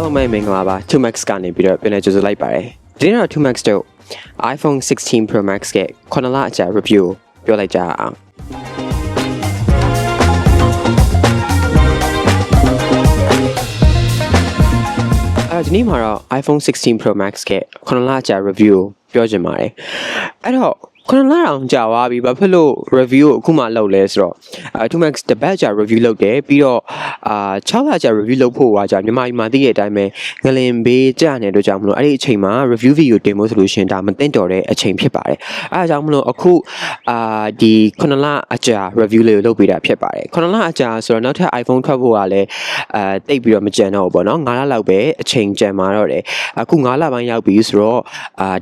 အားလုံးပဲမင်္ဂလာပါ 2max ကနေပြီးတော့ပြန်လည်ကြိုဆိုလိုက်ပါတယ်ဒီနေ့တော့ 2max တို့ iPhone 16 Pro Max က9လအကြာ review ပြောလိုက်ကြအောင်ဒီနေ့မှာတော့ iPhone 16 Pro Max က9လအကြာ review ပြောချင်ပါတယ်အဲ့တော့9လအောင်ကြာသွားပြီဘာဖြစ်လို့ review ကိုအခုမှလုပ်လဲဆိုတော့2max တပတ်ကြာ review လုပ်တယ်ပြီးတော့6လကြာ review လုပ်ဖို့ကြာမြန်မာပြည်မှာသိတဲ့အတိုင်းပဲငလင်ဘေးကြာနေတော့ကြောင့်မလို့အဲ့ဒီအချိန်မှာ review video တင်ဖို့ဆိုလို့ရှိရင်ဒါမသိတော့တဲ့အချိန်ဖြစ်ပါတယ်အဲ့ဒါကြောင့်မလို့အခုဒီ9လအကြာ review လေးကိုလုပ်ပေးတာဖြစ်ပါတယ်9လအကြာဆိုတော့နောက်ထပ် iPhone ထွက်ဖို့ကလည်းတိတ်ပြီးတော့မကြံတော့ဘူးပေါ့နော်9လလောက်ပဲအချိန်ကြံมาတော့တယ်အခု9လပိုင်းရောက်ပြီဆိုတော့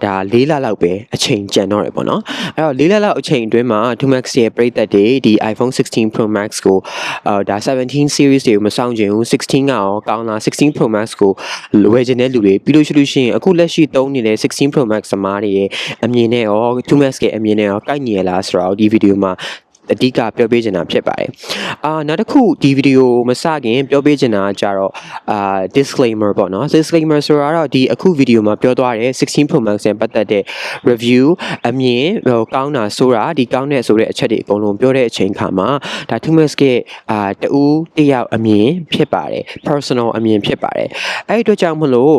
ဒါ4လလောက်ပဲအချိန်ကြံတော့တယ်ပေါ့နော်အဲ့တော့4လလောက်အချိန်အတွင်းမှာ 2max ရဲ့ပရိသတ်တွေဒီ iPhone 16 Pro Max ကိုဒါ17 series တွေကိုမဆောင်ချင်ဘူး16ကရောကောင်းလား16 Pro Max ကိုဝယ်ချင်တဲ့လူတွေပြီးလို့ရှိရင်အခုလက်ရှိသုံးနေတဲ့16 Pro Max သမားတွေရဲ့အမြင်နဲ့ရော 2max ရဲ့အမြင်နဲ့ရောကိုက်ညီရလားဆိုတော့ဒီဗီဒီယိုမှာအဓိကပြောပေးချင်တာဖြစ်ပါတယ်နောက်တစ်ခုဒီဗီဒီယိုမစခင်ပြောပေးချင်တာကြတော့disclaimer ပေါ့နော် disclaimer ဆိုတာတော့ဒီအခုဗီဒီယိုမှာပြောသွားတဲ့16 Pro Max နဲ့ပတ်သက်တဲ့ review အမြင်ကောင်းတာဆိုတာဒီကောင်းတဲ့ဆိုတဲ့အချက်တွေအကုန်လုံးပြောတဲ့အချိန်ခါမှာဒါ 2max ကတူတယောက်အမြင်ဖြစ်ပါတယ် personal အမြင်ဖြစ်ပါတယ်အဲ့ဒီအတွက်ကြောင့်မလို့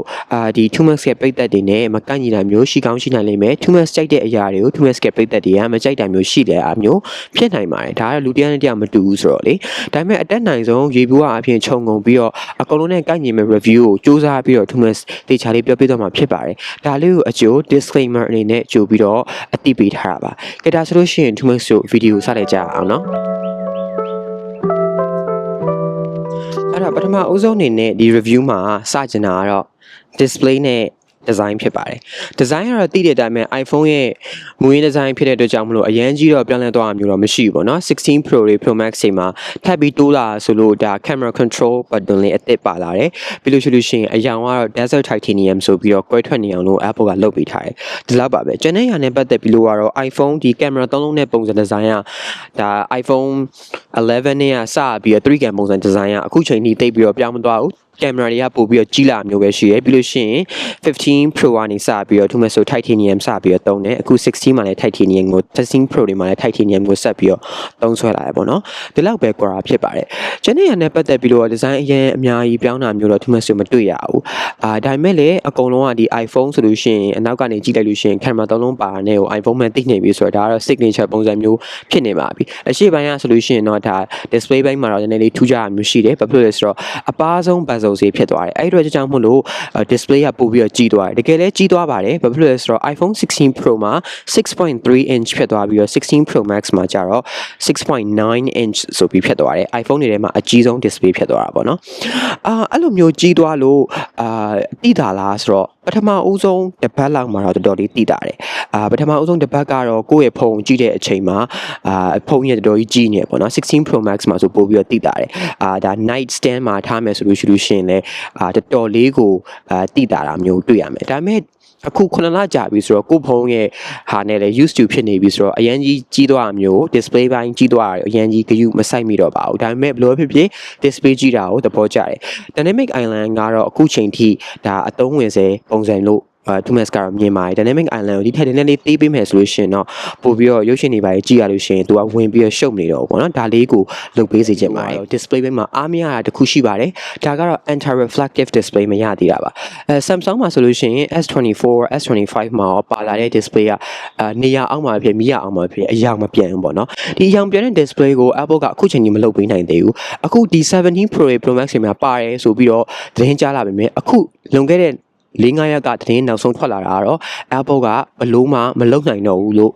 ဒီ 2max ရဲ့ပိတ်သက်တွေနဲ့မကန့်ညီတာမျိုးရှိကောင်းရှိနိုင်လိမ့်မယ် 2max ကြိုက်တဲ့အရာတွေကို 2max ရဲ့ပိတ်သက်တွေကမကြိုက်တာမျိုးရှိတဲ့အမျိုးဖြစ်နိုင်ပါတယ်ဒါကလူတရားနဲ့တရားမတူဘူးဆိုတော့လေဒါပေမဲ့အတက်နိုင်ဆုံးရေဘူးအပြင်ခြုံငုံပြီးတော့အကုန်လုံးနဲ့ကိုက်ညီမဲ့ review ကိုစူးစမ်းပြီးတော့ 2max တေချာလေးပြောပြတော့မှာဖြစ်ပါတယ်ဒါလေးကိုအကျိုး disclaimer အနေနဲ့ကြိုပြီးတော့အသိပေးထားတာပါကဲဒါဆိုလို့ရှိရင် 2max ကို video စလိုက်ကြအောင်နော်အဲ့တော့ပထမအဦးဆုံးအနေနဲ့ဒီ review မှာစကျင်တာကတော့ display နဲ့ design ဖြစ်ပါတယ် design ကတော့သိတဲ့အတိုင်းပဲ iPhone ရဲ့မူရင်း design ဖြစ်တဲ့အတွက်ကြောင့်မလို့အရန်ကြီးတော့ပြောင်းလဲသွားမျိုးတော့မရှိဘူးပေါ့နော်16 Pro တွေ Pro Max တွေမှာထပ်ပြီးတိုးလာဆိုလို့ဒါ camera control button လေးအသစ်ပါလာတယ်ပြီးလို့ရှိရင်အရောင်ကတော့ desert titanium ဆိုပြီးတော့ကွဲထွက်နေအောင်လို့ Apple ကလုပ်ပေးထားတယ်ဒီလောက်ပါပဲကျန်တဲ့ຢာနဲ့ပတ်သက်ပြီးလို့ကတော့ iPhone ဒီ camera သုံးလုံးနဲ့ပုံစံ design ကဒါ iPhone 11နဲ့ကစပြီးတော့ 3cam ပုံစံ design ကအခုချိန်ထိတိတ်ပြီးတော့ပြောင်းမသွားဘူးကင်မရာတွေကပို့ပြီးတော့ကြီးလာမျိုးပဲရှိရယ်ပြီးလို့ရှိရင်15 Pro ကနေစပြီးတော့ 2max ဆို titanium စပြီးတော့သုံးတယ်အခု16မှာလည်း titanium ကို16 Pro တွေမှာလည်း titanium ကိုဆက်ပြီးတော့သုံးဆွဲလာတယ်ပေါ့နော်ဒီလောက်ပဲကွာဖြစ်ပါတယ်ကျန်တဲ့ရနဲ့ပတ်သက်ပြီးတော့ design အရင်အများကြီးပြောင်းတာမျိုးတော့ 2max မတွေ့ရဘူးဒါပေမဲ့လည်းအကုန်လုံးကဒီ iPhone ဆိုလို့ရှိရင်အနောက်ကနေကြည့်လိုက်လို့ရှိရင်ကင်မရာသုံးလုံးပါတဲ့ကို iPhone မှသိနေပြီဆိုတော့ဒါကတော့ signature ပုံစံမျိုးဖြစ်နေပါပြီအရှိပိုင်းကဆိုလို့ရှိရင်တော့ဒါ display ဘိုင်းမှာတော့နည်းနည်းလေးထူးခြားတာမျိုးရှိတယ်ဘာဖြစ်လို့လဲဆိုတော့အပားဆုံး bezel စီဖြစ်သွားတယ်အဲ့ဒီတော့ကြောင့်မို့လို့ display ကပို့ပြီးတော့ကြီးသွားတယ်တကယ်လည်းကြီးသွားပါတယ်ဘာဖြစ်လို့လဲဆိုတော့ iPhone 16 Pro မှာ 6.3 inch ဖြစ်သွားပြီးတော့16 Pro Max မှာကျတော့ 6.9 inch ဆိုပြီးဖြစ်သွားတယ် iPhone တွေထဲမှာအကြီးဆုံး display ဖြစ်သွားတာပေါ့နော်အဲ့လိုမျိုးကြီးသွားလို့တိတာလားဆိုတော့ပထမဦးဆုံးတစ်ပတ်လောက်မှာတော့တော်တော်လေးတိတာတယ်ပထမဦးဆုံးတစ်ပတ်ကတော့ကိုယ့်ရဲ့ဖုန်းကြည့်တဲ့အချိန်မှာဖုန်းရဲ့တော်တော်ကြီးကြီးနေပေါ့နော်16 Pro Max မှာဆိုပို့ပြီးတော့တိတာတယ်ဒါ night stand မှာထားမယ်ဆိုလို့ရှိရင်လည်းတော်တော်လေးကိုတိတာတာမျိုးတွေ့ရမယ်ဒါပေမဲ့အခု9လကြာပြီဆိုတော့ကိုယ့်ဖုန်းရဲ့ဟာနဲ့လည်း used to ဖြစ်နေပြီဆိုတော့အရန်ကြီးသွားတာမျိုး display ပိုင်းကြီးသွားတာအရန်ကြီးဂရုမစိုက်မိတော့ပါဘူးဒါပေမဲ့ဘယ်လိုဖြစ်ဖြစ် display ကြီးတာကိုသဘောကျတယ် Dynamic Island ကတော့အခုချိန်ထိဒါအသုံးဝင်စေပုံစံလို့2max ကတော့မြင်ပါတယ် Dynamic Island ကိုဒီထက်နည်းနည်းလေးသေးပေးမယ်ဆိုလို့ရှိရင်တော့ပို့ပြီးတော့ရုပ်ရှင်တွေပါကြည့်ရလို့ရှိရင်သူကဝင်ပြီးတော့ရှုပ်နေတော့ပေါ့နော်ဒါလေးကိုလုပ်ပေးစေချင်ပါတယ် display ဘက်မှာအားမရတာတစ်ခုရှိပါတယ်ဒါကတော့ anti reflective display မရသေးတာပါSamsung မှာဆိုလို့ရှိရင် S24 S25 မှာပါလာတဲ့ display ကနေရာအောက်မှာဖြစ်မိရအောင်မှာဖြစ်အယောင်မပြန်ဘူးပေါ့နော်ဒီအယောင်ပြန်တဲ့ display ကို Apple ကအခုချိန်ကြီးမလုပ်ပေးနိုင်သေးဘူးအခုဒီ17 Pro Pro Max တွေမှာပါတယ်ဆိုပြီးတော့သတင်းကြားလာပြီမြဲအခုလွန်ခဲ့တဲ့4-5 ရက်ကသတင်းနောက်ဆုံးထွက်လာတာကတော့ Apple ကဘလို့မှမလုပ်နိုင်တော့ဘူးလို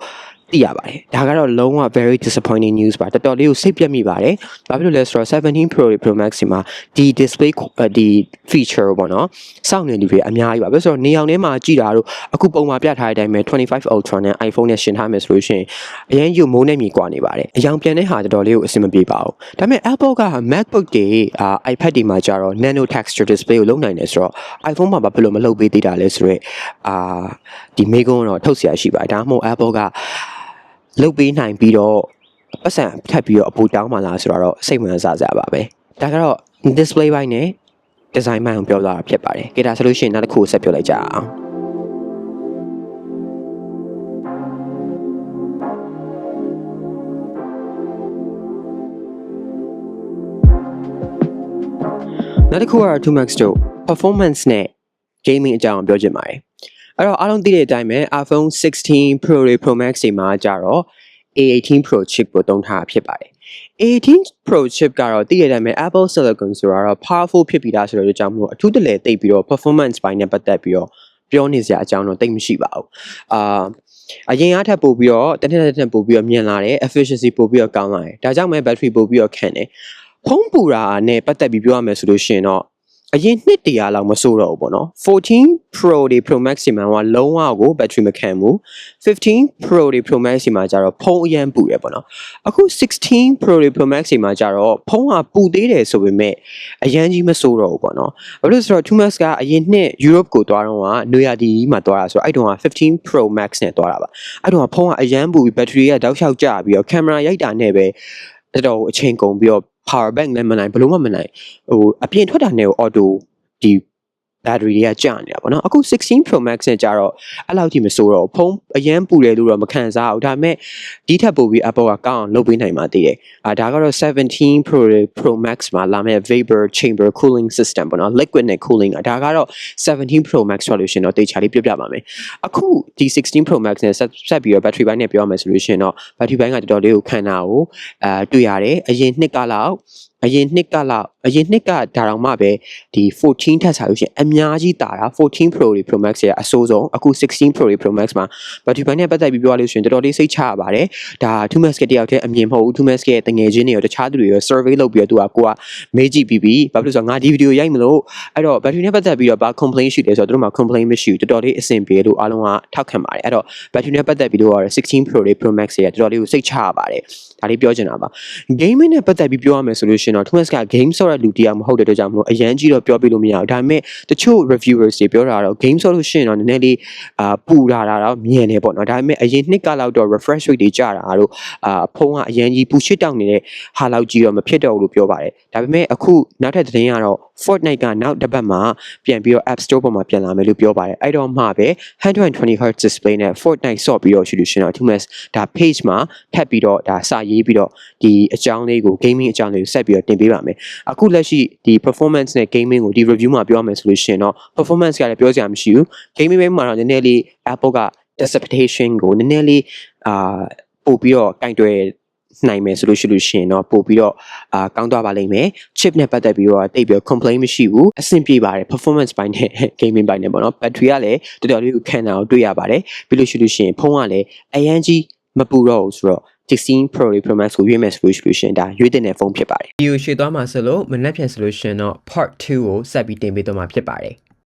့သိရပါတယ်ဒါကတော့လုံးဝ very disappointing news ပါတော်တော်လေးကိုစိတ်ပြတ်မိပါတယ်ဘာဖြစ်လို့လဲဆိုတော့17 Pro Pro Max မှာဒီ display ဒီ feature ပေါ့နော်စောင့်နေလူတွေအများကြီးပါပဲဆိုတော့နေအောင်ထဲမှာကြည့်တာတို့အခုပုံမှာပြထားတဲ့အတိုင်းပဲ25 Ultra နဲ့ iPhone နဲ့ရှင်းထားမယ်ဆိုလို့ရှိရင်အရင်ယူမိုးနဲ့မြေကွာနေပါတယ်အယောင်ပြန်တဲ့ဟာတော်တော်လေးကိုအဆင်မပြေပါဘူးဒါပေမဲ့ Apple က MacBook တွေiPad တွေမှာကျတော့ nano texture display ကိုလုပ်နိုင်တယ်ဆိုတော့ iPhone မှာဘာဖြစ်လို့မလုပ်ပေးသေးတာလဲဆိုတော့ဒီမေကွန်းတော့ထုတ်เสียရှိပါတယ်ဒါမှမဟုတ် Apple ကလုတ်ပေးနိုင်ပြီးတော့ပတ်စံထပ်ပြီးတော့အပူတောင်းမှလာဆိုတော့စိတ်ဝင်စားစရာပါပဲဒါကတော့ display ဘိုင်းနဲ့ design မှန်ကိုပြောသွားတာဖြစ်ပါတယ်ကဲဒါဆိုလို့ရှိရင်နောက်တစ်ခုဆက်ပြောလိုက်ကြအောင်နောက်တစ်ခုကတော့ 2max တို့ performance နဲ့ gaming အကြောင်းပြောချင်ပါတယ်အဲ့တော့အားလုံးသိတဲ့အတိုင်းပဲ iPhone 16 Pro တွေ Pro Max တွေမှာကြတော့ A18 Pro chip ကိုသုံးထားတာဖြစ်ပါတယ် A18 Pro chip ကတော့သိတဲ့အတိုင်းပဲ Apple Silicon ဆိုတာတော့ powerful ဖြစ်ပြီးသားဆိုတော့ကြောင့်မို့အထူးတလဲတိတ်ပြီးတော့ performance ပိုင်းနဲ့ပတ်သက်ပြီးတော့ပြောနေစရာအကြောင်းတော့တိတ်မရှိပါဘူးအရင်အားထပ်ပို့ပြီးတော့တစ်နှစ်ပို့ပြီးတော့မြင်လာတယ် efficiency ပို့ပြီးတော့ကောင်းလာတယ်ဒါကြောင့်ပဲ battery ပို့ပြီးတော့ခံတယ်ဖုန်းပူတာနဲ့ပတ်သက်ပြီးပြောရမယ်ဆိုလို့ရှိရင်တော့အရင်နှစ်တရာလောက်မစိုးတော့ဘူးပေါ့နော်14 Pro တွေ Pro Max တွေမှာလုံးဝကို battery မခံဘူး15 Pro တွေ Pro Max တွေမှာကျတော့ဖုန်းအရန်ပူတယ်ပေါ့နော်အခု16 Pro တွေ Pro Max တွေမှာကျတော့ဖုန်းကပူသေးတယ်ဆိုပေမဲ့အရန်ကြီးမစိုးတော့ဘူးပေါ့နော်ဘာလို့လဲဆိုတော့ 2max ကအရင်နှစ် Europe ကိုသွားတော့ကနွေရာသီမှာသွားတာဆိုတော့အဲ့တုန်းက15 Pro Max နဲ့သွားတာပါအဲ့တုန်းကဖုန်းကအရန်ပူပြီး battery ကတောက်လျှောက်ကျပြီးတော့ camera ရိုက်တာနဲ့ပဲတော်တော်အချိန်ကုန်ပြီးတော့power bank လည်းမနိုင်ဘလို့မှမနိုင်ဟိုအပြင်ထွက်တာနဲ့ auto ဒီ battery တွေကကျနေတာပေါ့နော်အခု16 Pro Max နဲ့ကြတော့အဲ့လောက်ကြီးမစိုးတော့ဖုန်းအရန်ပူတယ်လို့တော့မခံစားဘူးဒါပေမဲ့ဒီထက်ပိုပြီး Apple ကကောင်းအောင်လုပ်ပေးနိုင်ပါသေးတယ်ဒါကတော့17 Pro Max မှာလာမဲ့ vapor chamber cooling system ပေါ့နော် liquid နဲ့ cooling ဒါကတော့17 Pro Max solution တော့တိတ်ချာလေးပြပြပါမယ်အခုဒီ16 Pro Max နဲ့ဆက်ပြီးတော့ battery ဘိုင်းနဲ့ပြောရမယ်ဆိုလို့ရှိရင်တော့ battery ဘိုင်းကတော်တော်လေးကိုခံတာကိုတွေ့ရတယ်အရင်နှစ်ကလောက်အရင်နှစ်ကဒါတောင်မှပဲဒီ14ထပ်စားလို့ရှိရင်အများကြီးတာတာ14 Pro တွေ Pro Max ရဲ့အဆိုးဆုံးအခု16 Pro တွေ Pro Max မှာ battery ဘိုင်းနဲ့ပတ်သက်ပြီးပြောရလို့ရှိရင်တော်တော်လေးစိတ်ချရပါတယ်ဒါ 2max ကတယောက်တည်းအမြင်မဟုတ်ဘူး 2max ရဲ့တငယ်ချင်းတွေရောတခြားသူတွေရော survey လုပ်ပြီးတော့ကိုကမေးကြည့်ပြီးပြီဘာဖြစ်လို့ဆိုတော့ငါဒီဗီဒီယိုရိုက်မလို့အဲ့တော့ battery နဲ့ပတ်သက်ပြီးတော့ဘာ complaint ရှိတယ်ဆိုတော့တို့မှာ complaint မရှိဘူးတော်တော်လေးအဆင်ပြေလို့အားလုံးကထောက်ခံပါတယ်အဲ့တော့ battery နဲ့ပတ်သက်ပြီးတော့16 Pro တွေ Pro Max ရဲ့တော်တော်လေးကိုစိတ်ချရပါတယ်ဒါလေးပြောချင်တာပါ gaming နဲ့ပတ်သက်ပြီးပြောရမယ်ဆိုလို့ရှိရင်တော့ 2max က game ဆိုတဲ့လူတရားမဟုတ်တဲ့အတွက်ကြောင့်မလို့အရန်ကြီးတော့ပြောပြလို့မရဘူးဒါပေမဲ့တချို့ reviewers တွေပြောတာတော့ game ဆိုလို့ရှိရင်တော့နည်းနည်းလေးပူလာတာတော့မြင်နေပေါ့နော်ဒါပေမဲ့အရင်နှစ်ကလောက်တော့ refresh rate တွေကျတာတို့ဖုန်းကအရန်ကြီးပူရှစ်တောက်နေတဲ့ဟာလောက်ကြီးတော့မဖြစ်တော့ဘူးလို့ပြောပါတယ်ဒါပေမဲ့အခုနောက်ထပ်သတင်းကတော့ Fortnite ကနောက်တစ်ပတ်မှာပြန်ပြီးတော့ App Store ပေါ်မှာပြန်လာမယ်လို့ပြောပါတယ်အဲ့တော့မှပဲ 120Hz display နဲ့ Fortnite ဆော့ပြီးတော့ solution တော့ 2max ဒါ page မှာထပ်ပြီးတော့ဒါစာရေးပြီးတော့ဒီအကြောင်းလေးကို gaming အကြောင်းလေးကိုဆက်ပြီးတော့တင်ပေးပါမယ်အခုလက်ရှိဒီ performance နဲ့ gaming ကိုဒီ review မှာပြောရမယ်ဆိုလို့ရှိရင်တော့ performance ကလည်းပြောစရာမရှိဘူး gaming ဘက်မှာတော့နည်းနည်းလေး Apple က adaptation ကိုနည်းနည်းလေးပို့ပြီးတော့ကင်တွယ်နိုင်မယ်ဆိုလို့ရှိရင်တော့ပို့ပြီးတော့ကောင်းသွားပါလိမ့်မယ် chip နဲ့ပတ်သက်ပြီးတော့တိတ်ပြီး complaint မရှိဘူးအဆင်ပြေပါတယ် performance ဘိုင်းနဲ့ gaming ဘိုင်းနဲ့ပေါ့နော် battery ကလည်းတော်တော်လေးကိုခံတာကိုတွေ့ရပါတယ်ပြီးလို့ရှိရင်ဖုန်းကလည်းအရန်ကြီးမပူတော့ဘူးဆိုတော့16 Pro Pro Max ကိုရွေးမယ်ဆိုလို့ရှိရင်ဒါရွေးတဲ့ဖုန်းဖြစ်ပါတယ်ဒီကိုရှေ့သွားမှာဆိုလို့မနက်ဖြန်ဆိုလို့ရှိရင်တော့ part 2ကိုဆက်ပြီးတင်ပေးသွားမှာဖြစ်ပါတယ်